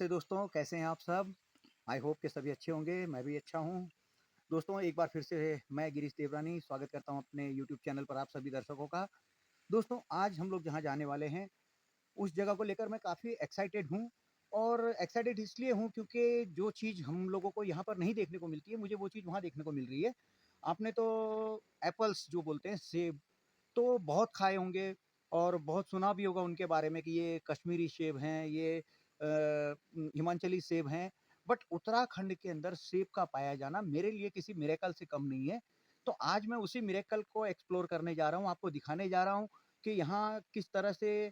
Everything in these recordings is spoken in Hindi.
नमस्ते दोस्तों, कैसे हैं आप सब? आई होप कि सभी अच्छे होंगे, मैं भी अच्छा हूँ। दोस्तों एक बार फिर से मैं गिरीश देवरानी स्वागत करता हूँ अपने यूट्यूब चैनल पर आप सभी दर्शकों का। दोस्तों आज हम लोग जहाँ जाने वाले हैं, उस जगह को लेकर मैं काफ़ी एक्साइटेड हूँ और एक्साइटेड इसलिए हूँ क्योंकि जो चीज़ हम लोगों को यहाँ पर नहीं देखने को मिलती है, मुझे वो चीज़ वहाँ देखने को मिल रही है। आपने तो एप्पल्स जो बोलते हैं सेब, तो बहुत खाए होंगे और बहुत सुना भी होगा उनके बारे में कि ये कश्मीरी सेब हैं, ये हिमाचली सेब हैं। बट उत्तराखंड के अंदर सेब का पाया जाना मेरे लिए किसी मिरेकल से कम नहीं है। तो आज मैं उसी मिरेकल को एक्सप्लोर करने जा रहा हूँ, आपको दिखाने जा रहा हूँ कि यहाँ किस तरह से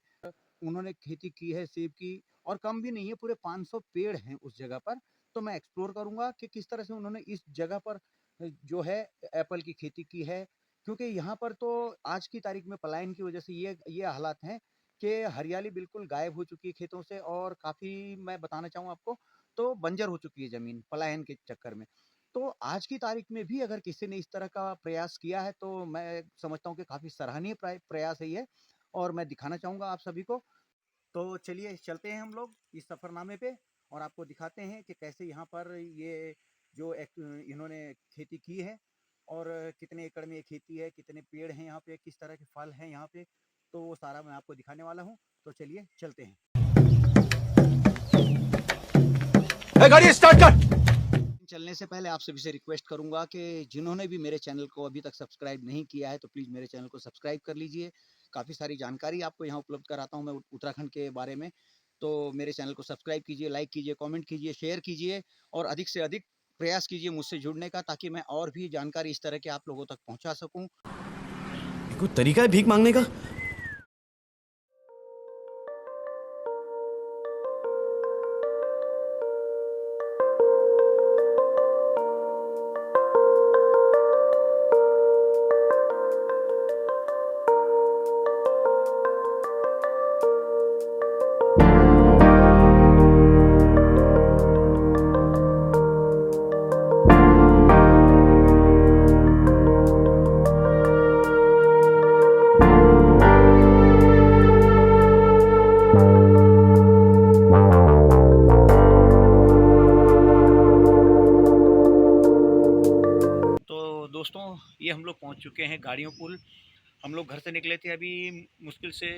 उन्होंने खेती की है सेब की और कम भी नहीं है, पूरे 500 पेड़ हैं उस जगह पर। तो मैं एक्सप्लोर करूँगा कि किस तरह से उन्होंने इस जगह पर जो है एप्पल की खेती की है। क्योंकि यहाँ पर तो आज की तारीख में पलायन की वजह से ये हालात हैं कि हरियाली बिल्कुल गायब हो चुकी है खेतों से और काफ़ी मैं बताना चाहूँ आपको तो बंजर हो चुकी है ज़मीन पलायन के चक्कर में। तो आज की तारीख में भी अगर किसी ने इस तरह का प्रयास किया है तो मैं समझता हूँ कि काफ़ी सराहनीय प्रयास है ये और मैं दिखाना चाहूँगा आप सभी को। तो चलिए चलते हैं हम लोग इस सफ़रनामे पे और आपको दिखाते हैं कि कैसे यहाँ पर ये जो इन्होंने खेती की है और कितने एकड़ में ये खेती है, कितने पेड़ हैं यहाँ पे, किस तरह के फल हैं यहाँ पे, तो वो सारा मैं आपको दिखाने वाला हूँ। तो चलिए चलते हैं। गाड़ी स्टार्ट कर। चलने से पहले आप सभी से रिक्वेस्ट करूंगा कि जिन्होंने भी मेरे चैनल को अभी तक सब्सक्राइब नहीं किया है तो प्लीज़ मेरे चैनल को सब्सक्राइब कर लीजिए। काफ़ी सारी जानकारी आपको यहाँ उपलब्ध कराता हूँ मैं उत्तराखंड के बारे में। तो मेरे चैनल को सब्सक्राइब कीजिए, लाइक कीजिए, कमेंट कीजिए, शेयर कीजिए और अधिक से अधिक प्रयास कीजिए मुझसे जुड़ने का ताकि मैं और भी जानकारी इस तरह की आप लोगों तक पहुँचा सकूँ। कोई तरीका है भीख मांगने का? तो दोस्तों ये हम लोग पहुंच चुके हैं गाड़ियों पुल। हम लोग घर से निकले थे अभी मुश्किल से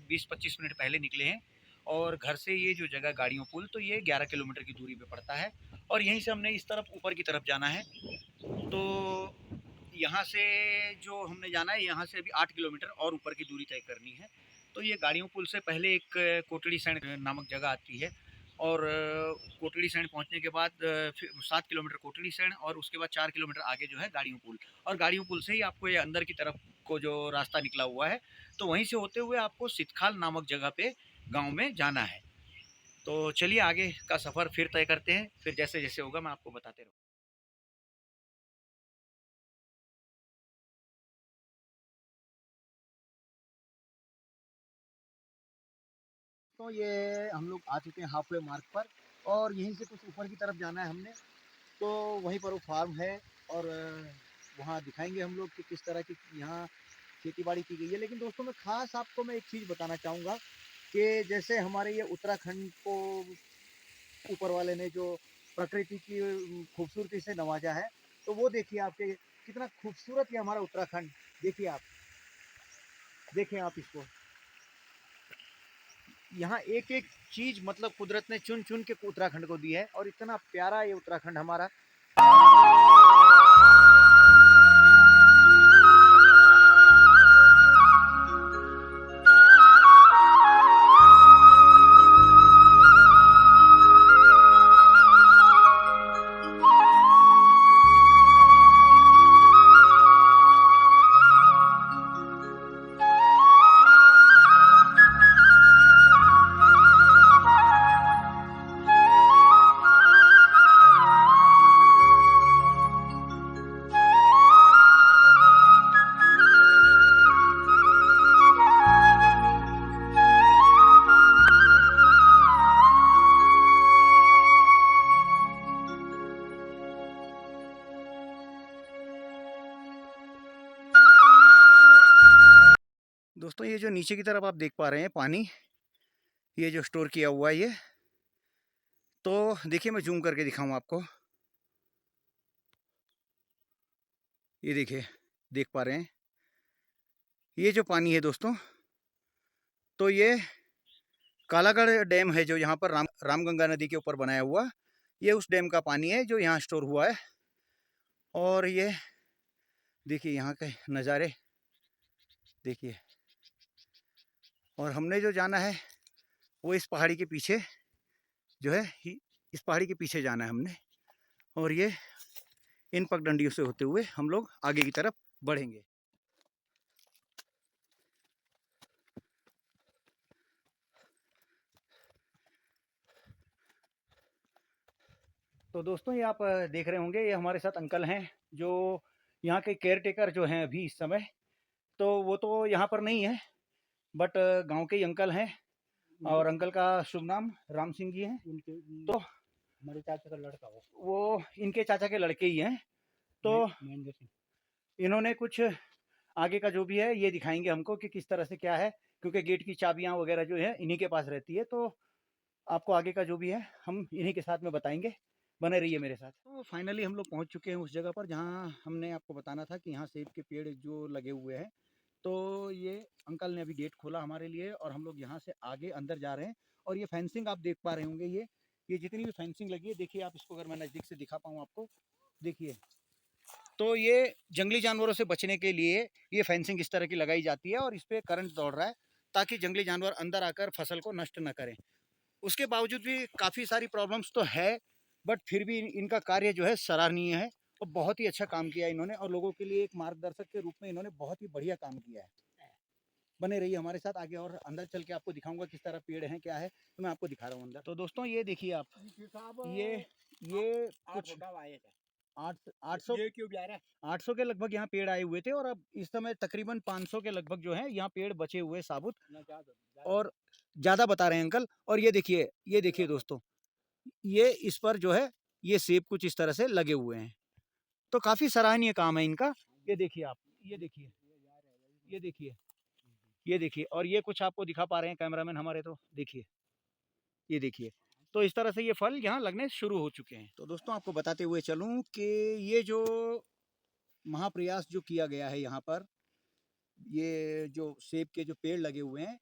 20-25 मिनट पहले निकले हैं और घर से ये जो जगह गाड़ियों पुल तो ये 11 किलोमीटर की दूरी पे पड़ता है और यहीं से हमने इस तरफ ऊपर की तरफ जाना है। तो यहाँ से जो हमने जाना है यहाँ से अभी 8 किलोमीटर और ऊपर की दूरी तय करनी है। तो ये गाड़ियों पुल से पहले एक कोटड़ी सैंड नामक जगह आती है और कोटड़ी सैंड पहुँचने के बाद फिर 7 किलोमीटर कोटड़ी सैंड और उसके बाद 4 किलोमीटर आगे जो है गाड़ियों पुल और गाड़ियों पुल से ही आपको ये अंदर की तरफ को जो रास्ता निकला हुआ है तो वहीं से होते हुए आपको सितखाल नामक जगह पे गांव में जाना है। तो चलिए आगे का सफ़र फिर तय करते हैं, फिर जैसे जैसे होगा मैं आपको बताते रहूँगा। तो ये हम लोग आ चुके हैं हाफवे मार्क पर और यहीं से कुछ ऊपर की तरफ जाना है हमने। तो वहीं पर वो फार्म है और वहाँ दिखाएंगे हम लोग कि किस तरह की यहाँ खेती बाड़ी की गई है। लेकिन दोस्तों मैं खास आपको मैं एक चीज़ बताना चाहूँगा कि जैसे हमारे ये उत्तराखंड को ऊपर वाले ने जो प्रकृति की खूबसूरती से नवाजा है तो वो देखिए आपके कितना खूबसूरत ये हमारा उत्तराखंड। देखिए आप, देखें आप इसको, यहाँ एक एक चीज मतलब कुदरत ने चुन चुन के उत्तराखंड को दी है और इतना प्यारा ये उत्तराखंड हमारा। दोस्तों ये जो नीचे की तरफ आप देख पा रहे हैं पानी, ये जो स्टोर किया हुआ है तो देखिए मैं जूम करके दिखाऊँ आपको। ये देखिए, देख पा रहे हैं, ये जो पानी है दोस्तों, तो ये कालागढ़ डैम है जो यहाँ पर रामगंगा नदी के ऊपर बनाया हुआ, ये उस डैम का पानी है जो यहाँ स्टोर हुआ है। और ये देखिए यहाँ के नज़ारे देखिए। और हमने जो जाना है वो इस पहाड़ी के पीछे जो है, इस पहाड़ी के पीछे जाना है हमने। और ये इन पगडंडियों से होते हुए हम लोग आगे की तरफ बढ़ेंगे। तो दोस्तों ये आप देख रहे होंगे, ये हमारे साथ अंकल हैं जो यहाँ के केयर टेकर जो हैं अभी इस समय। तो वो तो यहाँ पर नहीं है, बट गांव के ही अंकल हैं। और अंकल का शुभ नाम राम सिंह जी हैं। तो हमारे चाचा का लड़का वो इनके चाचा के लड़के ही हैं। तो इन्होंने कुछ आगे का जो भी है ये दिखाएंगे हमको कि किस तरह से क्या है, क्योंकि गेट की चाबियां वगैरह जो है इन्हीं के पास रहती है। तो आपको आगे का जो भी है हम इन्हीं के साथ में बताएंगे, बने रहिए मेरे साथ। तो फाइनली हम लोग पहुंच चुके हैं उस जगह पर जहां हमने आपको बताना था कि यहाँ सेब के पेड़ जो लगे हुए हैं। तो ये अंकल ने अभी गेट खोला हमारे लिए और हम लोग यहाँ से आगे अंदर जा रहे हैं। और ये फेंसिंग आप देख पा रहे होंगे, ये जितनी भी फेंसिंग लगी है, देखिए आप इसको, अगर मैं नज़दीक से दिखा पाऊँ आपको, देखिए। तो ये जंगली जानवरों से बचने के लिए ये फेंसिंग इस तरह की लगाई जाती है और इस पर करंट दौड़ रहा है ताकि जंगली जानवर अंदर आकर फसल को नष्ट न करें। उसके बावजूद भी काफ़ी सारी प्रॉब्लम्स तो है, बट फिर भी इनका कार्य जो है सराहनीय है और बहुत ही अच्छा काम किया इन्होंने। और लोगों के लिए एक मार्गदर्शक के रूप में इन्होंने बहुत ही बढ़िया काम किया है। बने रहिए हमारे साथ, आगे और अंदर चल के आपको दिखाऊंगा किस तरह पेड़ हैं, क्या है, तो मैं आपको दिखा रहा हूँ अंदर। तो दोस्तों ये देखिए आप, ये कुछ 800 के लगभग यहाँ पेड़ आए हुए थे और अब इस समय तकरीबन 500 के लगभग जो है यहाँ पेड़ बचे हुए साबुत, और ज़्यादा बता रहे हैं अंकल। और ये देखिए दोस्तों, ये इस पर जो है ये सेब कुछ इस तरह से लगे हुए हैं। तो काफ़ी सराहनीय काम है इनका। ये देखिए आप, ये देखिए, ये देखिए। और ये कुछ आपको दिखा पा रहे हैं कैमरामैन हमारे, तो देखिए, ये देखिए। तो इस तरह से ये फल यहाँ लगने शुरू हो चुके हैं। तो दोस्तों आपको बताते हुए चलूँ कि ये जो महाप्रयास जो किया गया है यहाँ पर, ये जो सेब के जो पेड़ लगे हुए हैं,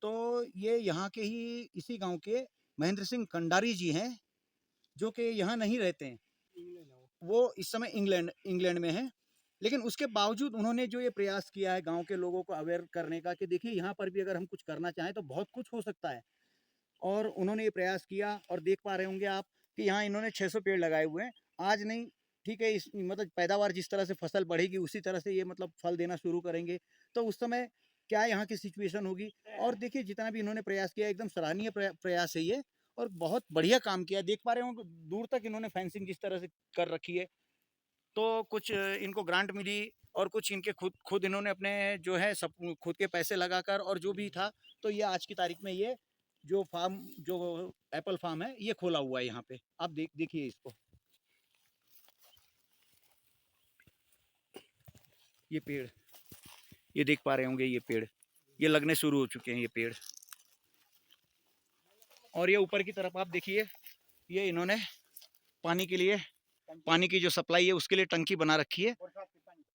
तो ये यहाँ के ही इसी गांव के महेंद्र सिंह कंडारी जी हैं, जो कि यहाँ नहीं रहते हैं, वो इस समय इंग्लैंड में हैं। लेकिन उसके बावजूद उन्होंने जो ये प्रयास किया है गांव के लोगों को अवेयर करने का कि देखिए यहाँ पर भी अगर हम कुछ करना चाहें तो बहुत कुछ हो सकता है। और उन्होंने ये प्रयास किया और देख पा रहे होंगे आप कि यहाँ इन्होंने 600 पेड़ लगाए हुए हैं। आज नहीं, ठीक है, इस मतलब पैदावार जिस तरह से फसल बढ़ेगी उसी तरह से ये मतलब फल देना शुरू करेंगे। तो उस समय क्या यहाँ की सिचुएशन होगी। और देखिए जितना भी इन्होंने प्रयास किया, एकदम सराहनीय प्रयास है ये, और बहुत बढ़िया काम किया। देख पा रहे होंगे दूर तक इन्होंने फेंसिंग जिस तरह से कर रखी है। तो कुछ इनको ग्रांट मिली और कुछ इनके खुद इन्होंने अपने जो है सब खुद के पैसे लगाकर, और जो भी था, तो ये आज की तारीख में ये जो फार्म, जो एप्पल फार्म है, ये खोला हुआ है यहाँ पे। आप देखिए इसको, ये पेड़, ये देख पा रहे होंगे, ये पेड़ ये लगने शुरू हो चुके हैं ये पेड़। और ये ऊपर की तरफ आप देखिए, ये इन्होंने पानी के लिए, पानी की जो सप्लाई है उसके लिए टंकी बना रखी है।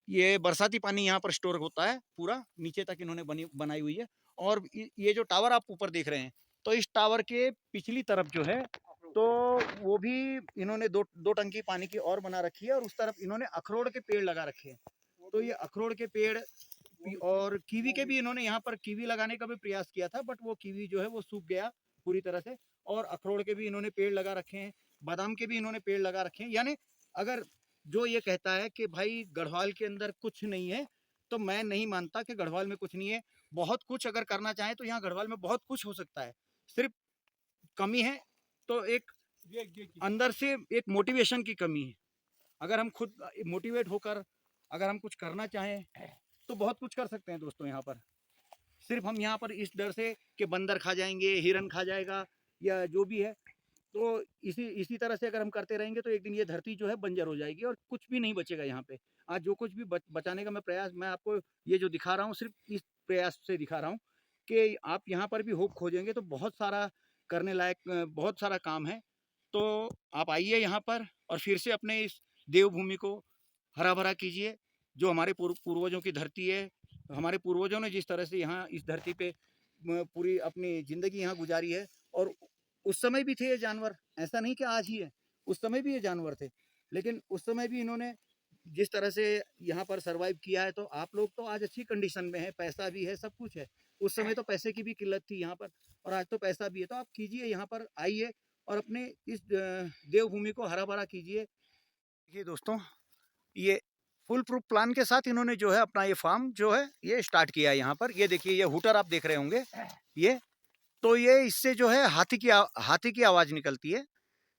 ये बरसाती पानी यहाँ पर स्टोर होता है, पूरा नीचे तक इन्होंने बनाई हुई है। और ये जो टावर आप ऊपर देख रहे हैं, तो इस टावर के पिछली तरफ जो है, तो वो भी इन्होंने दो टंकी पानी की और बना रखी है, और उस तरफ इन्होंने अखरोट के पेड़ लगा रखे हैं। तो ये अखरोट के पेड़ और कीवी के भी इन्होंने यहाँ पर कीवी लगाने का भी प्रयास किया था, बट वो कीवी जो है वो सूख गया पूरी तरह से। और अखरोट के भी इन्होंने पेड़ लगा रखे हैं, बादाम के भी इन्होंने पेड़ लगा रखे हैं। यानी अगर जो ये कहता है कि भाई गढ़वाल के अंदर कुछ नहीं है, तो मैं नहीं मानता कि गढ़वाल में कुछ नहीं है। बहुत कुछ अगर करना चाहें तो यहाँ गढ़वाल में बहुत कुछ हो सकता है। सिर्फ कमी है तो एक अंदर से एक मोटिवेशन की कमी है। अगर हम खुद मोटिवेट होकर अगर हम कुछ करना चाहें तो बहुत कुछ कर सकते हैं दोस्तों। यहाँ पर सिर्फ हम यहाँ पर इस डर से कि बंदर खा जाएंगे, हिरन खा जाएगा, या जो भी है, तो इसी तरह से अगर हम करते रहेंगे तो एक दिन ये धरती जो है बंजर हो जाएगी और कुछ भी नहीं बचेगा यहाँ पे। आज जो कुछ भी बचाने का मैं आपको ये जो दिखा रहा हूँ, सिर्फ इस प्रयास से दिखा रहा हूँ कि आप यहाँ पर भी होप खोजेंगे तो बहुत सारा करने लायक बहुत सारा काम है। तो आप आइए यहाँ पर और फिर से अपने इस देवभूमि को हरा-भरा कीजिए, जो हमारे पूर्वजों की धरती है। हमारे पूर्वजों ने जिस तरह से यहाँ इस धरती पे पूरी अपनी ज़िंदगी यहाँ गुजारी है, और उस समय भी थे ये जानवर, ऐसा नहीं कि आज ही है, उस समय भी ये जानवर थे। लेकिन उस समय भी इन्होंने जिस तरह से यहाँ पर सर्वाइव किया है, तो आप लोग तो आज अच्छी कंडीशन में हैं, पैसा भी है, सब कुछ है। उस समय तो पैसे की भी किल्लत थी यहाँ पर, और आज तो पैसा भी है। तो आप कीजिए, यहाँ पर आइए और अपने इस देवभूमि को हरा-भरा कीजिए। देखिए दोस्तों, ये फुल प्रूफ प्लान के साथ इन्होंने जो है अपना ये फार्म जो है ये स्टार्ट किया है यहाँ पर। ये देखिए, ये हूटर आप देख रहे होंगे, ये तो ये इससे जो है हाथी की आवाज़ निकलती है,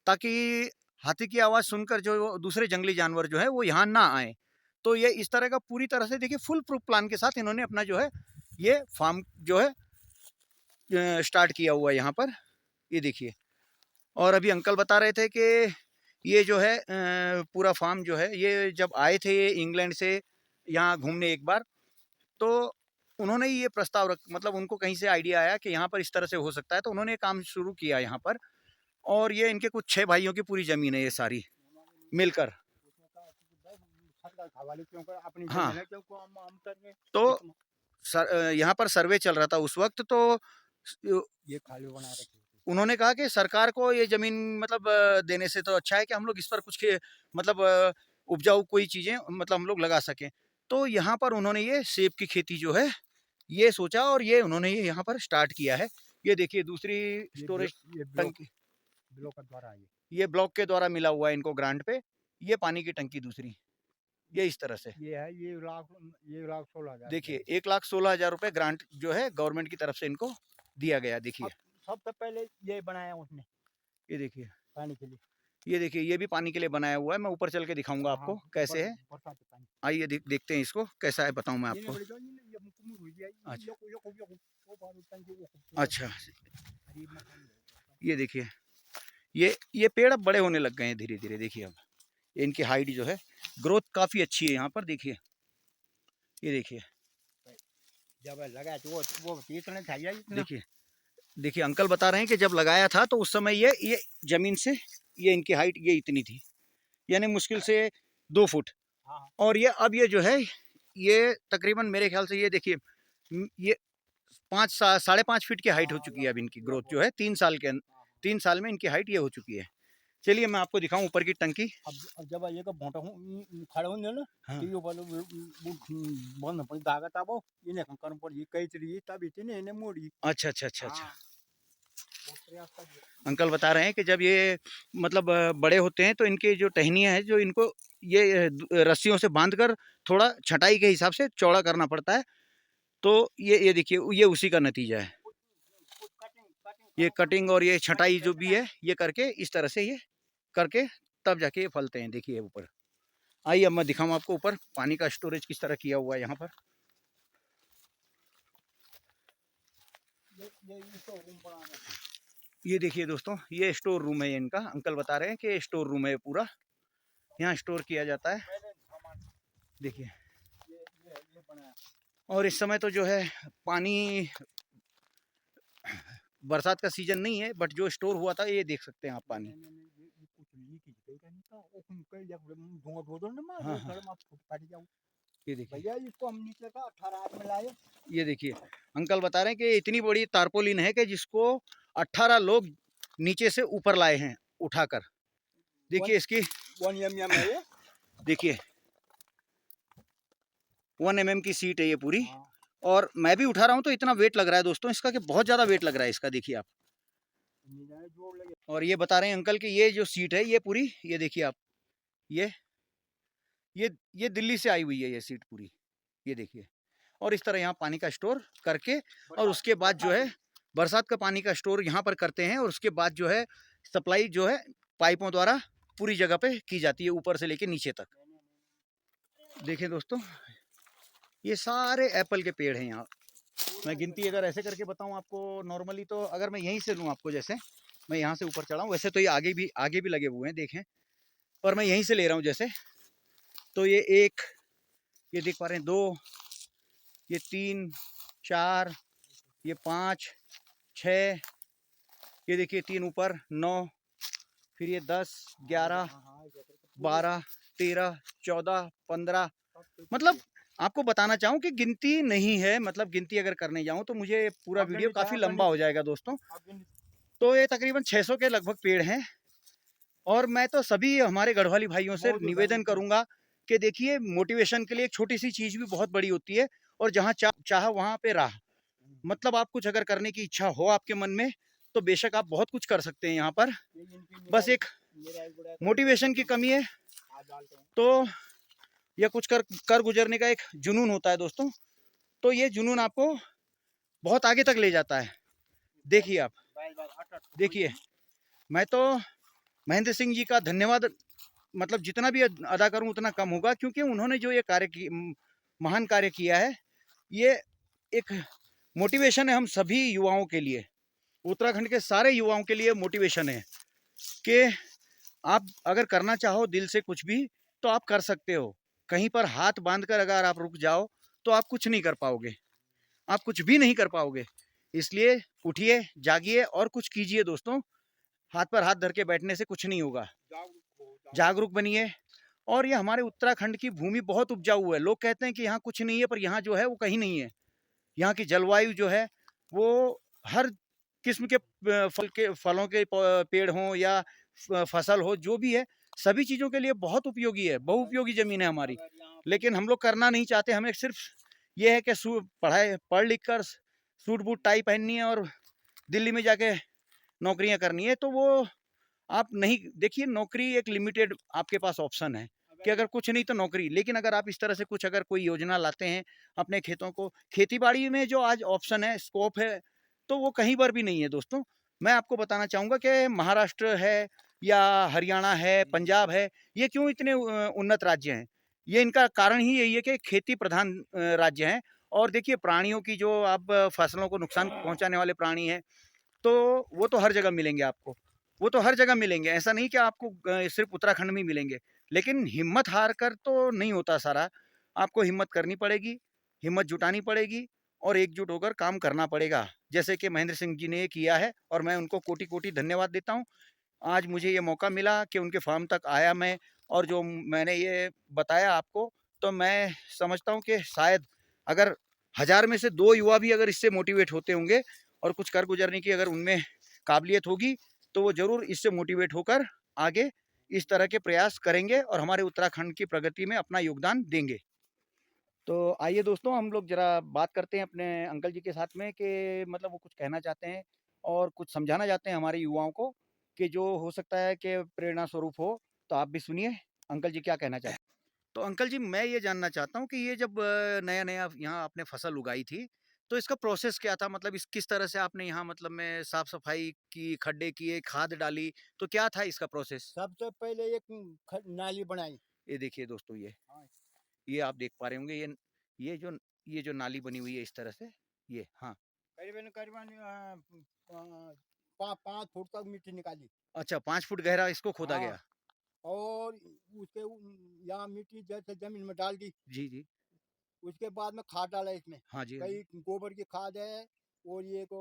ताकि हाथी की आवाज़ सुनकर जो दूसरे जंगली जानवर जो है वो यहाँ ना आए। तो ये इस तरह का पूरी तरह से देखिए फुल प्रूफ प्लान के साथ इन्होंने अपना जो है ये फार्म जो है स्टार्ट किया हुआ है यहाँ पर, ये देखिए। और अभी अंकल बता रहे थे कि ये जो है पूरा फार्म जो है, ये जब आए थे ये इंग्लैंड से यहाँ घूमने एक बार, तो उन्होंने ही ये प्रस्ताव मतलब उनको कहीं से आइडिया आया कि यहाँ पर इस तरह से हो सकता है, तो उन्होंने काम शुरू किया यहाँ पर। और ये इनके कुछ 6 भाइयों की पूरी ज़मीन है ये सारी मिलकर। हाँ, तो यहाँ पर सर्वे चल रहा था उस वक़्त, तो ये खाली बना रखी। उन्होंने कहा कि सरकार को ये ज़मीन मतलब देने से तो अच्छा है कि हम लोग इस पर कुछ मतलब उपजाऊ कोई चीज़ें मतलब हम लोग लगा सकें। तो यहाँ पर उन्होंने ये सेब की खेती जो है ये सोचा, और ये उन्होंने ये यहाँ पर स्टार्ट किया है। ये देखिए दूसरी स्टोरेज टंकी, ब्लॉक के द्वारा ये ब्लॉक के द्वारा मिला हुआ है इनको ग्रांट पे। ये पानी की टंकी दूसरी, ये इस तरह से ये है। ये लाख 16,000 देखिए, 1,16,000 रुपए ग्रांट जो है गवर्नमेंट की तरफ से इनको दिया गया। देखिए सबसे पहले ये बनाया उसने, ये देखिए पानी के लिए। ये देखिए, ये भी पानी के लिए बनाया हुआ है। मैं ऊपर चल के दिखाऊंगा आपको कैसे है। आइए देखते हैं इसको कैसा है, बताऊं मैं आपको। अच्छा, ये देखिए, ये पेड़ अब बड़े होने लग गए हैं धीरे धीरे। देखिए अब इनकी हाइट जो है, ग्रोथ काफी अच्छी है यहाँ पर। देखिए, ये देखिए जब लगाया तो वो इतने देखिए, देखिए अंकल बता रहे हैं कि जब लगाया था तो उस समय ये जमीन से ये इनकी हाइट ये इतनी थी, यानी मुश्किल से 2 फुट। और ये अब ये जो है ये तकरीबन मेरे ख्याल से ये देखिए ये 5-5.5 फीट की हाइट हो चुकी है अब इनकी ग्रोथ जो है। 3 साल में इनकी हाइट ये हो चुकी है। चलिए मैं आपको दिखाऊं ऊपर की टंकी। अब जब ये भोंटा खड़े होंगे ना, हाँ। तो बंद धागा तब इन्हें करम पड़ कई चली तब इतने इन्हें मोड़ी। अच्छा अच्छा अच्छा अच्छा। अंकल बता रहे हैं कि जब ये मतलब बड़े होते हैं तो इनके जो टहनियाँ है जो इनको ये रस्सियों से बांधकर थोड़ा छटाई के हिसाब से चौड़ा करना पड़ता है। तो ये देखिए ये उसी का नतीजा है। ये कटिंग और ये छटाई जो भी है ये करके इस तरह से ये करके तब जाके ये फलते हैं। देखिए ऊपर आइए, अब मैं दिखाऊं आपको ऊपर पानी का स्टोरेज किस तरह किया हुआ है यहाँ पर। ये देखिए दोस्तों, ये स्टोर रूम है इनका। अंकल बता रहे हैं कि स्टोर रूम है पूरा, यहाँ स्टोर किया जाता है। देखिए, और इस समय तो जो है पानी बरसात का सीजन नहीं है, बट जो स्टोर हुआ था ये देख सकते हैं आप पानी। हाँ, हाँ। ये देखिए, इसको हम नीचे का 18 में लाए। ये देखिए अंकल बता रहे हैं कि इतनी बड़ी तारपोलिन है कि जिसको 18 लोग नीचे से ऊपर लाए हैं उठाकर। देखिए इसकी 1 mm है ये। देखिए 1 mm की सीट है ये पूरी। हाँ। और मैं भी उठा रहा हूँ तो इतना वेट लग रहा है दोस्तों इसका कि बहुत ज़्यादा वेट लग रहा है इसका। देखिए आप, और ये बता रहे हैं अंकल कि ये जो सीट है ये पूरी, ये देखिए आप, ये दिल्ली से आई हुई है ये सीट पूरी, ये देखिए। और इस तरह यहाँ पानी का स्टोर करके और उसके बाद जो है बरसात का पानी का स्टोर यहाँ पर करते हैं, और उसके बाद जो है सप्लाई जो है पाइपों द्वारा पूरी जगह पे की जाती है, ऊपर से लेके नीचे तक। देखिए दोस्तों, ये सारे एप्पल के पेड़ हैं यहाँ। मैं गिनती अगर ऐसे करके बताऊँ आपको नॉर्मली, तो अगर मैं यहीं से लूँ आपको, जैसे मैं यहाँ से ऊपर चढ़ा हूँ, वैसे तो ये आगे भी लगे हुए हैं देखें, पर मैं यहीं से ले रहा हूँ जैसे। तो ये 1, ये देख पा रहे हैं 2, ये 3, 4, ये 5, 6, ये देखिए 3 ऊपर 9, फिर ये 10, 11, 12, 13, 14, 15, मतलब आपको बताना चाहूँ कि गिनती नहीं है, मतलब गिनती अगर करने जाऊँ तो मुझे पूरा वीडियो काफ़ी लंबा हो जाएगा दोस्तों। तो ये तकरीबन 600 के लगभग पेड़ हैं और मैं तो सभी हमारे गढ़वाली भाइयों से निवेदन करूँगा कि देखिए मोटिवेशन के लिए एक छोटी-सी चीज़ भी बहुत बड़ी होती है और जहाँ चाह वहाँ पे राह। मतलब आप कुछ अगर करने की इच्छा हो आपके मन में, तो बेशक आप बहुत कुछ कर सकते हैं यहाँ पर। बस एक मोटिवेशन की कमी है, तो या कुछ कर कर गुजरने का एक जुनून होता है दोस्तों। तो ये जुनून आपको बहुत आगे तक ले जाता है। देखिए आप, देखिए मैं तो महेंद्र सिंह जी का धन्यवाद मतलब जितना भी अदा करूं उतना कम होगा, क्योंकि उन्होंने जो ये महान कार्य किया है, ये एक मोटिवेशन है हम सभी युवाओं के लिए, उत्तराखंड के सारे युवाओं के लिए मोटिवेशन है कि आप अगर करना चाहो दिल से कुछ भी तो आप कर सकते हो। कहीं पर हाथ बांधकर अगर आप रुक जाओ तो आप कुछ नहीं कर पाओगे, आप कुछ भी नहीं कर पाओगे। इसलिए उठिए, जागिए और कुछ कीजिए दोस्तों। हाथ पर हाथ धर के बैठने से कुछ नहीं होगा। जागरूक बनिए। और ये हमारे उत्तराखंड की भूमि बहुत उपजाऊ है। लोग कहते हैं कि यहाँ कुछ नहीं है, पर यहाँ जो है वो कहीं नहीं है। यहाँ की जलवायु जो है वो हर किस्म के फलों के पेड़ हों या फसल हो, जो भी है सभी चीज़ों के लिए बहुत उपयोगी है, बहुउपयोगी ज़मीन है हमारी। लेकिन हम लोग करना नहीं चाहते। हमें सिर्फ ये है कि पढ़ लिख कर सूट बूट टाई पहननी है और दिल्ली में जाके नौकरियां करनी है। तो वो आप नहीं, देखिए नौकरी एक लिमिटेड आपके पास ऑप्शन है कि अगर कुछ नहीं तो नौकरी। लेकिन अगर आप इस तरह से कुछ अगर कोई योजना लाते हैं अपने खेतों को, खेती बाड़ी में जो आज ऑप्शन है, स्कोप है, तो वो कहीं पर भी नहीं है दोस्तों। मैं आपको बताना चाहूँगा कि महाराष्ट्र है या हरियाणा है, पंजाब है, ये क्यों इतने उन्नत राज्य हैं। ये इनका कारण ही यही है कि खेती प्रधान राज्य हैं। और देखिए प्राणियों की जो आप फसलों को नुकसान पहुंचाने वाले प्राणी हैं, तो वो तो हर जगह मिलेंगे आपको। वो तो हर जगह मिलेंगे, ऐसा नहीं कि आपको सिर्फ उत्तराखंड में ही मिलेंगे। लेकिन हिम्मत हार कर तो नहीं होता सारा। आपको हिम्मत करनी पड़ेगी, हिम्मत जुटानी पड़ेगी और एकजुट होकर काम करना पड़ेगा। जैसे कि महेंद्र सिंह जी ने ये किया है और मैं उनको कोटि-कोटि धन्यवाद देता हूँ। आज मुझे ये मौका मिला कि उनके फार्म तक आया मैं, और जो मैंने ये बताया आपको, तो मैं समझता हूँ कि शायद अगर 1000 में से 2 युवा भी अगर इससे मोटिवेट होते होंगे और कुछ कर गुजरने की अगर उनमें काबिलियत होगी, तो वो ज़रूर इससे मोटिवेट होकर आगे इस तरह के प्रयास करेंगे और हमारे उत्तराखंड की प्रगति में अपना योगदान देंगे। तो आइए दोस्तों, हम लोग ज़रा बात करते हैं अपने अंकल जी के साथ में कि मतलब वो कुछ कहना चाहते हैं और कुछ समझाना चाहते हैं हमारे युवाओं को, कि जो हो सकता है कि प्रेरणा स्वरूप हो। तो आप भी सुनिए अंकल जी क्या कहना चाहते हैं। तो अंकल जी, मैं ये जानना चाहता हूँ कि ये जब नया-नया यहाँ आपने फसल उगाई थी, तो इसका प्रोसेस क्या था? मतलब इस किस तरह से आपने यहाँ मतलब में साफ-सफाई की, खड्डे किए, खाद डाली, तो क्या था इसका प्रोसेस? सबसे पहले एक नाली बनाई। ये देखिए दोस्तों, ये आप देख पा रहे होंगे, ये जो ये जो नाली बनी हुई है इस तरह से, ये हाँ। करीबन करीबन 5 फुट तक मिट्टी निकाली। अच्छा, 5 फुट गहरा इसको खोदा हाँ, गया। और उसके यहाँ मिट्टी जैसे जमीन में डाल दी। जी, जी। उसके बाद में खाद डाला इसमें। हाँ जी, हाँ जी। कई गोबर की खाद है और ये को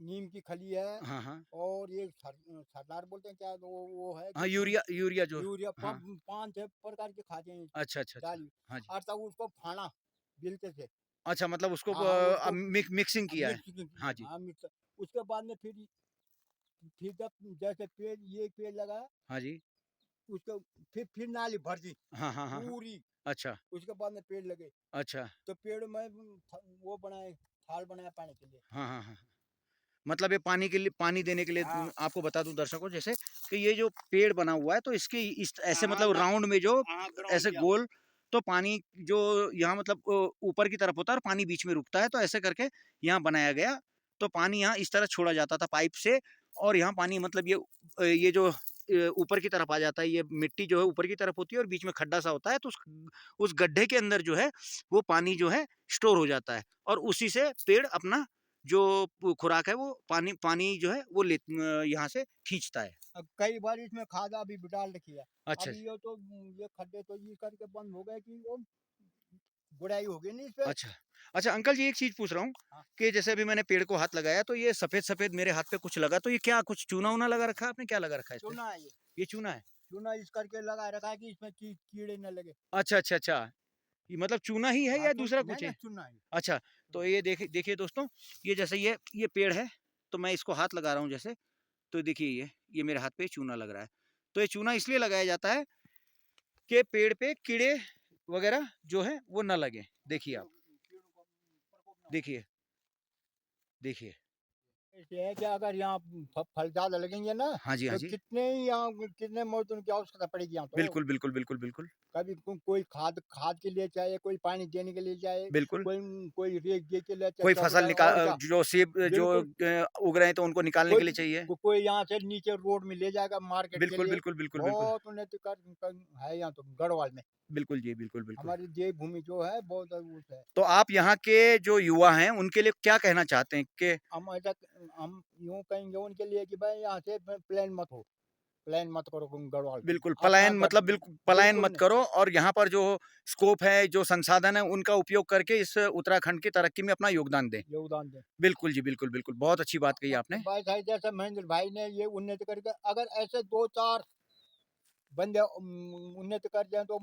नीम की खली है हाँ, हाँ। और ये सरदार बोलते हैं क्या, वो है हाँ, कि यूरिया यूरिया जो यूरिया। हाँ। 5-6 प्रकार की खादें अच्छा, अच्छा, अच्छा। डाली हाँ जी। और तब उसको फाड़ा बिलते से। अच्छा, मतलब उसको हाँ हाँ, उसको मिक्सिंग किया है। मिक्स हाँ जी। हाँ मिक्स। उसके बाद में फिर जब जैसे पेड़, ये पेड़ लगा, हाँ जी। उसको फिर नाली भर दी हाँ, हाँ, हाँ, हाँ। पूरी। अच्छा, उसके बाद में पेड़ लगे। अच्छा। तो पेड़ में वो बनाए, थाल बनाया पानी के लिए। हाँ, हाँ, हाँ। मतलब ये पानी के लिए, पानी देने के लिए हाँ आपको बता दूं दर्शकों, जैसे कि ये जो पेड़ बना हुआ है तो इसके इस ऐसे हाँ मतलब राउंड में जो हाँ ग्राउंड ऐसे किया। गोल, तो पानी जो यहाँ मतलब ऊपर की तरफ होता है और पानी बीच में रुकता है, तो ऐसे करके यहाँ बनाया गया। तो पानी यहाँ इस तरह छोड़ा जाता था पाइप से, और यहाँ पानी मतलब ये जो ऊपर की तरफ आ जाता है, ये मिट्टी जो है ऊपर की तरफ होती है और बीच में खड्डा सा होता है, तो उस गड्ढे के अंदर जो है वो पानी जो है स्टोर हो जाता है और उसी से पेड़ अपना जो खुराक है वो पानी पानी जो है वो यहाँ से खींचता है। अब कई बार इसमें खाद अभी भी डाल रखी है। अच्छा अब जी। ये तो ये खड्डे तो ये करके बंद हो गए कि वो बुराई होगी नहीं इस पे। अच्छा। अच्छा अंकल जी एक चीज़ पूछ रहा हूँ हाँ। कि जैसे अभी मैंने पेड़ को हाथ लगाया तो ये सफ़ेद-सफ़ेद मेरे हाथ पे कुछ लगा तो ये क्या कुछ चूना-वूना लगा रखा है आपने? क्या लगा रखा है इस पे? चूना है ये, ये चूना है? चूना इस करके लगा रखा है कि इसमें कीड़े न लगे। अच्छा, अच्छा, अच्छा। ये मतलब चूना ही है हाँ, या दूसरा नहीं कुछ नहीं है? चूना है। अच्छा, तो ये देखिए देखिए दोस्तों, ये जैसे ये पेड़ है, तो मैं इसको हाथ लगा रहा हूँ जैसे, तो देखिए ये मेरे हाथ पे चूना लग रहा है। तो ये चूना इसलिए लगाया जाता है कि पेड़ पे कीड़े वगैरह जो है वो ना लगें। देखिए आप, कीड़ों का प्रकोप ना हो। देखिए, देखिए। ऐसे है कि अगर यहाँ फल ज्यादा लगेंगे ना, हाँ जी, हाँ तो जी। कितने ही यहाँ कितने मौतों की आवश्यकता पड़ेगी यहाँ तो। बिल्कुल, बिल्कुल, बिल्कुल, बिल्कुल। कभी कोई खाद खाद के लिए चाहिए, कोई पानी देने के लिए चाहिए, बिल्कुल। कोई रेख दे के लिए कोई फसल चाहिए और क्या। जो सेब जो बिल्कुल। उग रहे हैं तो उनको निकालने के कोई लिए चाहिए। कोई यहाँ से नीचे रोड में ले जाएगा मार्केट के बिल्कुल, लिए। बिल्कुल, बिल्कुल, बिल्कुल। बहुत उन्नति है यहाँ तो गढ़वाल में। बिल्कुल जी, बिल्कुल, बिल्कुल। हमारी देवभूमि जो है बहुत उस है। तो आप यहाँ के जो युवा हैं, उनके लिए क्या कहना चाहते हैं कि हम ऐसा हम यूँ कहेंगे उनके लिए कि भाई यहाँ से प्लान मत हो, प्लान मत करो तुम गढ़वाल से। बिल्कुल अपना पलायन घर मतलब बिल्कुल पलायन बिल्कुल मत नहीं। करो और यहाँ पर जो स्कोप है, जो संसाधन है, उनका उपयोग करके इस उत्तराखंड की तरक्की में अपना योगदान दें। योगदान दें। बिल्कुल जी, बिल्कुल, बिल्कुल। बहुत अच्छी बात कही आपने। बात है जैसे महेंद्र भाई ने ये उन्नति करके अगर ऐसे 2-4 बंदे उन्नति कर जाएँ तो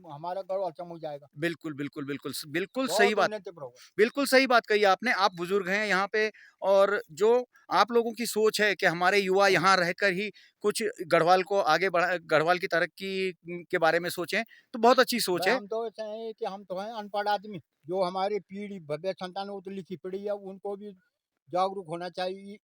हमारा गढ़वाल चमक जाएगा। बिल्कुल, बिल्कुल, बिल्कुल बिल्कुल सही बहुत बात। उन्नति पर होगा। बिल्कुल सही बात कही आपने। आप बुजुर्ग हैं यहाँ पे और जो आप लोगों की सोच है कि हमारे युवा हाँ, यहाँ रहकर ही कुछ गढ़वाल को आगे बढ़ा गढ़वाल की तरक्की के बारे में सोचें, तो बहुत अच्छी सोच भाई है। हम तो ऐसे हैं कि हम तो हैं अनपढ़ आदमी। जो हमारी पीढ़ी भव्य संतान है वो तो लिखी पढ़ी है, उनको भी जागरूक होना चाहिए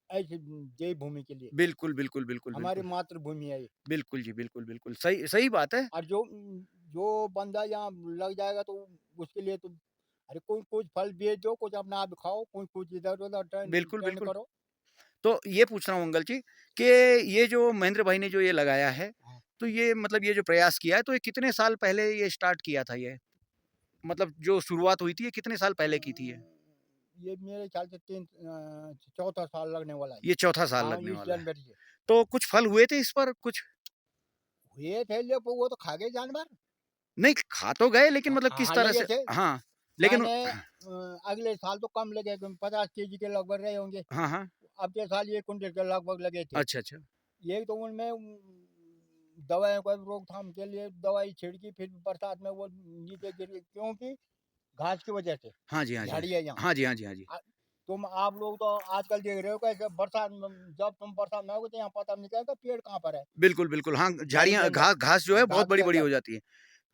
ऐसी देवभूमि के लिए। बिल्कुल, बिल्कुल, बिल्कुल, हमारी बिल्कुल। मातृभूमि है ये। बिल्कुल जी, बिल्कुल, बिल्कुल। सही सही बात है। और जो बंदा यहाँ लग जाएगा तो उसके लिए तो अरे कोई कुछ फल बेच दो, कुछ अपना आप खाओ, कोई कुछ इधर-उधर टेंड बिल्कुल, टेंड बिल्कुल। करो। तो ये पूछ रहा हूँ अंकल जी कि ये जो महेंद्र भाई ने जो ये लगाया है, हाँ। तो ये मतलब ये जो प्रयास किया है, तो ये कितने साल पहले ये स्टार्ट किया था ये? मतलब जो शुरुआत हुई थी, ये कितने साल पहले की थी ये? ये मेरे ख्याल से चौथा साल लगने वाला है। ये चौथा साल हाँ, लगने इस वाला है। जनवरी से। तो कुछ फल हुए थे इस पर कुछ? हुए थे ले वो तो खा गए जानवर। नहीं, खा तो गए लेकिन हाँ, मतलब किस हाँ तरह लगे से थे। हाँ, लेकिन माने अगले साल तो कम लगे 50 केजी के लगभग रहे होंगे। हाँ, हाँ। अब के साल 1 कुंटल के लगभग लगे थे। अच्छा, अच्छा। ये तो उनमें दवाइयों का रोकथाम के लिए दवाई छिड़की, फिर बरसात में वो नीचे गिर गई क्योंकि घास की वजह से, हाँ जी, हाँ जी। झाड़ी है यहाँ। हाँ जी, हाँ जी, हाँ जी। तुम आप लोग तो आजकल देख रहे हो कैसे बरसात में जब तुम बरसात में आओगे तो यहाँ पता नहीं चलेगा पेड़ कहाँ पर है, बिल्कुल, बिल्कुल। हाँ, झाड़ी के झाड़ियाँ अंदर, घास जो है बहुत घास के बड़ी-बड़ी अंदर। हो जाती है।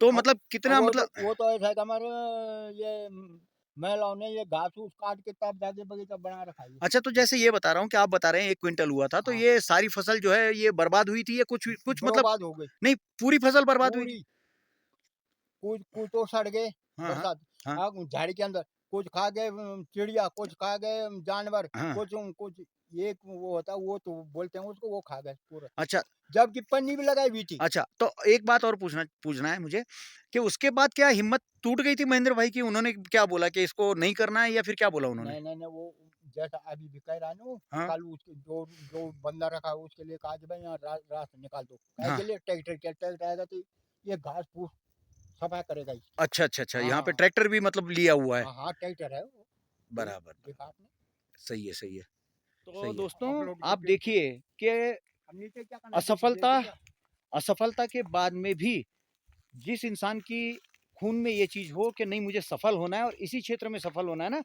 तो अब मतलब अब कितना मतलब वो तो ऐसा है कि हमारे ये महिलाओं ने ये घास-फूस काट के तब जाके बगीचा बना रखा है ये। अच्छा तो जैसे ये बता रहा हूँ कि आप बता रहे हैं 1 क्विंटल हुआ था, तो हाँ, ये सारी फसल जो है ये बर्बाद हुई थी या कुछ कुछ मतलब बर्बाद हो गई नहीं, पूरी फसल बर्बाद हुई थी? पूरी। कुछ कुछ तो सड़ गए हाँ, हाँ। बरसात हाँ, झाड़ी के अंदर, कुछ खा गए चिड़िया, कुछ खा गए जानवर, हाँ। कुछ एक वो होता है वो तो बोलते हैं उसको वो खा गए पूरा। अच्छा, जबकि पन्नी भी लगाई हुई थी। अच्छा तो एक बात और पूछना पूछना है मुझे कि उसके बाद क्या हिम्मत टूट गई थी महेंद्र भाई की? उन्होंने क्या बोला कि इसको नहीं करना है या फिर क्या बोला उन्होंने? नहीं, नहीं, नहीं वो जैसा अभी भी कह रहा है ना वो, हाँ, कल उसके जो जो बंदा रखा है उसके लिए कहा कि भाई यहाँ रास्ता निकाल दो। काहे हाँ। के लिए ट्रैक्टर आएगा तो ये घास-फूस सफाई करेगा ही। अच्छा, अच्छा, अच्छा। यहाँ पे हाँ, ट्रैक्टर भी मतलब लिया हुआ है। हाँ, हाँ ट्रैक्टर है वो। वही बराबर, देखा बराबर। आपने? सही है, सही है। तो सही है। दोस्तों अपलोड आप करके देखिए कि अब नीचे क्या करना है असफलता देख क्या? असफलता के बाद में भी जिस इंसान की खून में ये चीज़ हो कि नहीं मुझे सफल होना है और इसी क्षेत्र में सफल होना है ना,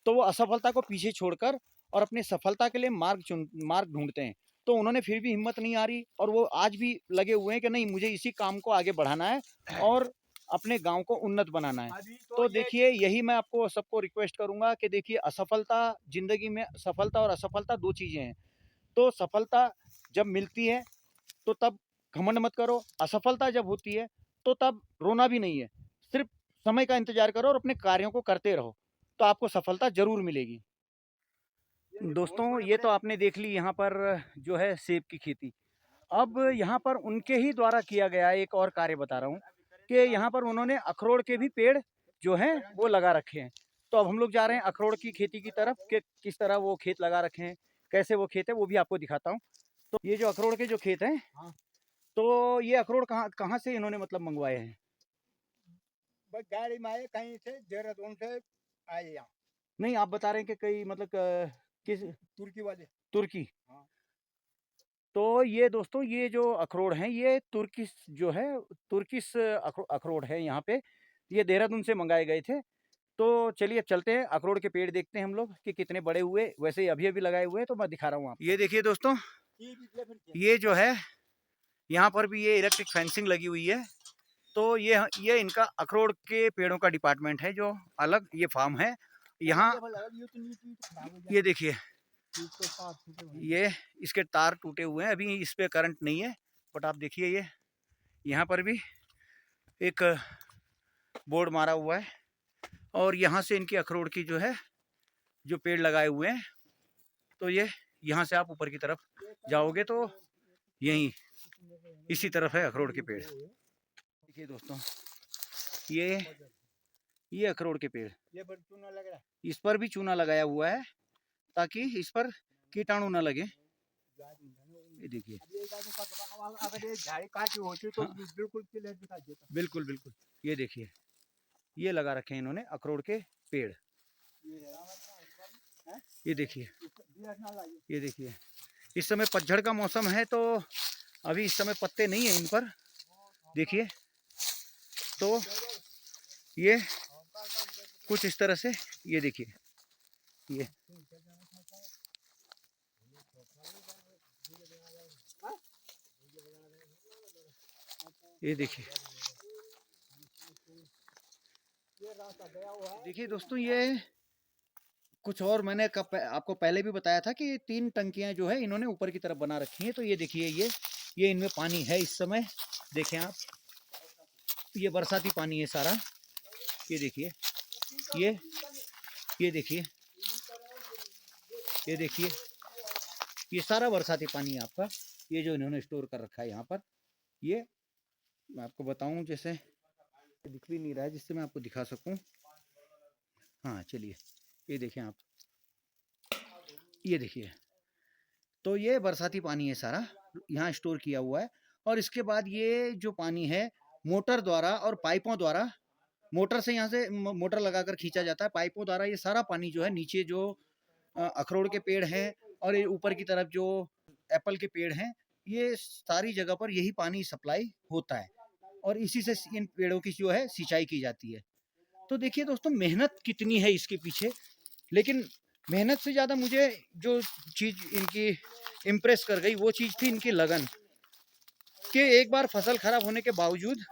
तो वो असफलता को पीछे छोड़कर और अपनी सफलता के लिए मार्ग ढूँढते हैं। तो उन्होंने फिर भी हिम्मत नहीं हारी और वो आज भी लगे हुए हैं कि नहीं मुझे इसी काम को आगे बढ़ाना है और अपने गाँव को उन्नत बनाना है। अभी तो तो ये देखिए यही मैं आपको सबको रिक्वेस्ट करूँगा कि देखिए असफलता ज़िंदगी में सफलता और असफलता 2 चीज़ें हैं। तो सफलता जब मिलती है तो तब घमंड मत करो, असफलता जब होती है तो तब रोना भी नहीं है। सिर्फ़ समय का इंतज़ार करो और अपने कार्यों को करते रहो, तो आपको सफलता ज़रूर मिलेगी। बहुत दोस्तों ये बड़े-बड़े तो आपने देख ली यहाँ पर जो है सेब की खेती। अब यहाँ पर उनके ही द्वारा किया गया एक और कार्य बता रहा हूँ कि यहाँ पर उन्होंने अखरोट के भी पेड़ जो हैं वो लगा रखे हैं। तो अब हम लोग जा रहे हैं अखरोट की खेती की तरफ कि किस तरह वो खेत लगा रखे हैं, कैसे वो खेत है वो भी आपको दिखाता हूँ। तो ये जो अखरोट के जो खेत हैं, हाँ, तो ये अखरोट कहाँ कहाँ से इन्होंने मतलब मंगवाए हैं? बस गाड़ी में आए कहीं से देहरादून से आए यहाँ नहीं, आप बता रहे हैं कि कई मतलब किस तुर्की वाले। तुर्की। हाँ। तो ये दोस्तों ये जो अखरोट हैं ये तुर्किश जो है तुर्किश अखरोट है यहाँ पे। ये देहरादून से मंगाए गए थे। तो चलिए अब चलते हैं अखरोट के पेड़ देखते हैं हम लोग कि कितने बड़े हुए। वैसे ही अभी अभी लगाए हुए हैं तो मैं दिखा रहा हूँ आपको। ये देखिए दोस्तों, ये जो है यहाँ पर भी ये इलेक्ट्रिक फेंसिंग लगी हुई है। तो ये इनका अखरोट के पेड़ों का डिपार्टमेंट है जो अलग ये फार्म है यहाँ। ये देखिए ये इसके तार टूटे हुए हैं, अभी इस पे करंट नहीं है। बट आप देखिए ये यहाँ पर भी एक बोर्ड मारा हुआ है और यहाँ से इनकी अखरोट की जो है जो पेड़ लगाए हुए हैं। तो ये यहाँ से आप ऊपर की तरफ जाओगे तो यहीं इसी तरफ है अखरोट के पेड़। देखिए दोस्तों ये अखरोट के पेड़, ये पर चूना लग रहा है। इस पर भी चूना लगाया हुआ है ताकि इस पर कीटाणु ना लगे। ये देखिए अगर ये झाड़ी काटी होती तो हाँ। बिल्कुल क्लियर दिखाई देता। बिल्कुल बिल्कुल, ये देखिए ये लगा रखे हैं इन्होंने अखरोट के पेड़। ये देखिए ये देखिए इस समय पतझड़ का मौसम है तो अभी इस समय पत्ते नहीं है इन पर। देखिए तो ये कुछ इस तरह से ये देखिए ये देखिए देखिए दोस्तों ये कुछ और मैंने आपको पहले भी बताया था कि 3 टंकियां जो है इन्होंने ऊपर की तरफ बना रखी हैं। तो ये देखिए ये इनमें पानी है इस समय। देखें आप ये बरसाती पानी है सारा। ये देखिए ये देखिए ये देखिए ये सारा बरसाती पानी है आपका। ये जो इन्होंने स्टोर कर रखा है यहाँ पर। ये मैं आपको बताऊं, जैसे दिख भी नहीं रहा है जिससे मैं आपको दिखा सकूं। हाँ चलिए ये देखें आप, ये देखिए तो ये बरसाती पानी है सारा यहाँ स्टोर किया हुआ है। और इसके बाद ये जो पानी है मोटर द्वारा और पाइपों द्वारा, मोटर से यहाँ से मोटर लगाकर खींचा जाता है, पाइपों द्वारा ये सारा पानी जो है नीचे जो अखरोट के पेड़ हैं और ये ऊपर की तरफ जो एप्पल के पेड़ हैं, ये सारी जगह पर यही पानी सप्लाई होता है और इसी से इन पेड़ों की जो है सिंचाई की जाती है। तो देखिए दोस्तों मेहनत कितनी है इसके पीछे। लेकिन मेहनत से ज़्यादा मुझे जो चीज़ इनकी इम्प्रेस कर गई वो चीज़ थी इनकी लगन, कि एक बार फसल खराब होने के बावजूद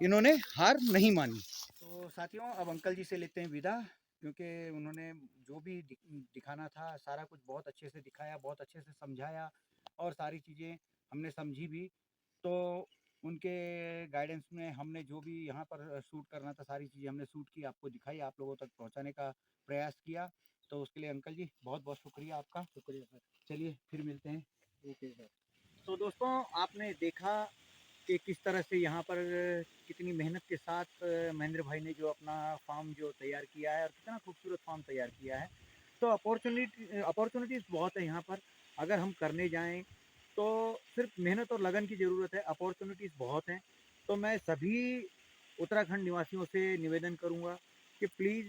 इन्होंने हार नहीं मानी। तो साथियों अब अंकल जी से लेते हैं विदा, क्योंकि उन्होंने जो भी दिखाना था सारा कुछ बहुत अच्छे से दिखाया, बहुत अच्छे से समझाया और सारी चीज़ें हमने समझी भी। तो उनके गाइडेंस में हमने जो भी यहाँ पर शूट करना था सारी चीज़ें हमने शूट की, आपको दिखाई, आप लोगों तक पहुँचाने का प्रयास किया। तो उसके लिए अंकल जी बहुत बहुत शुक्रिया आपका। शुक्रिया सर। चलिए फिर मिलते हैं। Okay sir. तो दोस्तों आपने देखा कि किस तरह से यहाँ पर कितनी मेहनत के साथ महेंद्र भाई ने जो अपना फार्म जो तैयार किया है और कितना खूबसूरत फार्म तैयार किया है। तो अपॉर्चुनिटीज़ बहुत है यहाँ पर, अगर हम करने जाएं तो सिर्फ मेहनत और लगन की ज़रूरत है। अपॉर्चुनिटीज़ बहुत हैं। तो मैं सभी उत्तराखंड निवासियों से निवेदन करूँगा कि प्लीज़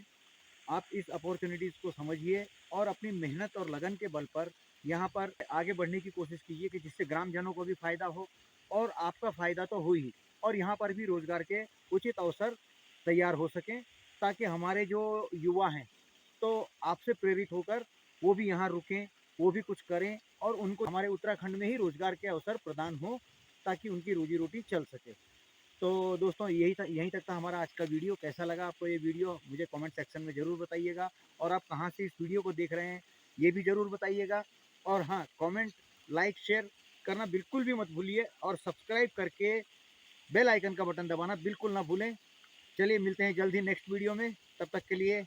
आप इस अपॉर्चुनिटीज़ को समझिए और अपनी मेहनत और लगन के बल पर यहाँ पर आगे बढ़ने की कोशिश कीजिए कि जिससे ग्रामजनों को भी फ़ायदा हो और आपका फ़ायदा तो हो ही, और यहाँ पर भी रोज़गार के उचित अवसर तैयार हो सकें, ताकि हमारे जो युवा हैं तो आपसे प्रेरित होकर वो भी यहाँ रुकें, वो भी कुछ करें और उनको हमारे उत्तराखंड में ही रोज़गार के अवसर प्रदान हो ताकि उनकी रोजी रोटी चल सके। तो दोस्तों यहीं तक था हमारा आज का वीडियो। कैसा लगा आपको ये वीडियो मुझे कमेंट सेक्शन में ज़रूर बताइएगा, और आप कहाँ से इस वीडियो को देख रहे हैं ये भी ज़रूर बताइएगा। और हाँ, कमेंट, लाइक, शेयर करना बिल्कुल भी मत भूलिए और सब्सक्राइब करके बेल आइकन का बटन दबाना बिल्कुल ना भूलें। चलिए मिलते हैं जल्द ही नेक्स्ट वीडियो में, तब तक के लिए